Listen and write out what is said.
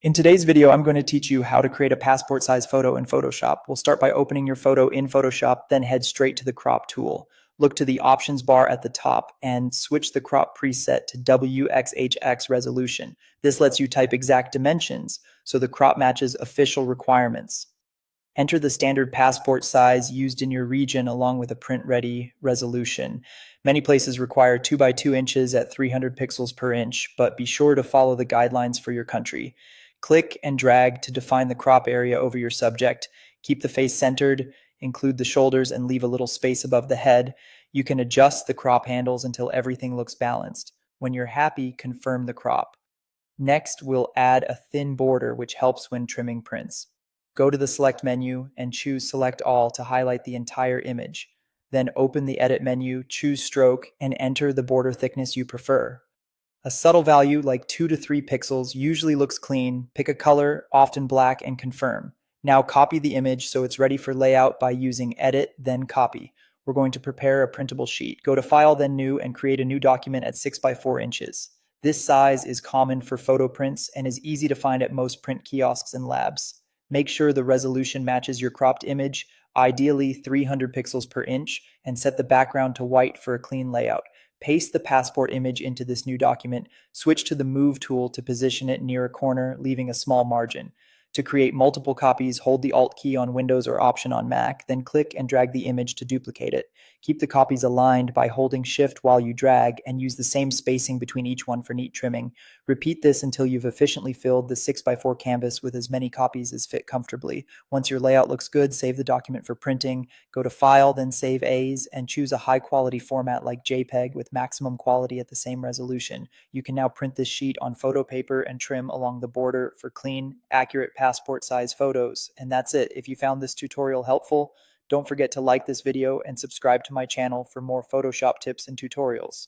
In today's video, I'm going to teach you how to create a passport size photo in Photoshop. We'll start by opening your photo in Photoshop, then head straight to the crop tool. Look to the options bar at the top and switch the crop preset to WXHX resolution. This lets you type exact dimensions, so the crop matches official requirements. Enter the standard passport size used in your region along with a print-ready resolution. Many places require 2 by 2 inches at 300 pixels per inch, but be sure to follow the guidelines for your country. Click and drag to define the crop area over your subject. Keep the face centered, include the shoulders, and leave a little space above the head. You can adjust the crop handles until everything looks balanced. When you're happy, confirm the crop. Next, we'll add a thin border, which helps when trimming prints. Go to the Select menu and choose Select All to highlight the entire image. Then open the Edit menu, choose Stroke, and enter the border thickness you prefer. A subtle value like 2 to 3 pixels usually looks clean. Pick a color, often black, and confirm. Now copy the image so it's ready for layout by using Edit, then Copy. We're going to prepare a printable sheet. Go to File, then New, and create a new document at 6 by 4 inches. This size is common for photo prints and is easy to find at most print kiosks and labs. Make sure the resolution matches your cropped image, ideally 300 pixels per inch, and set the background to white for a clean layout. Paste the passport image into this new document, switch to the Move tool to position it near a corner, leaving a small margin. To create multiple copies, hold the Alt key on Windows or Option on Mac, then click and drag the image to duplicate it. Keep the copies aligned by holding Shift while you drag, and use the same spacing between each one for neat trimming. Repeat this until you've efficiently filled the 6 by 4 canvas with as many copies as fit comfortably. Once your layout looks good, save the document for printing. Go to File, then Save As, and choose a high-quality format like JPEG with maximum quality at the same resolution. You can now print this sheet on photo paper and trim along the border for clean, accurate passport-size photos. And that's it. If you found this tutorial helpful, don't forget to like this video and subscribe to my channel for more Photoshop tips and tutorials.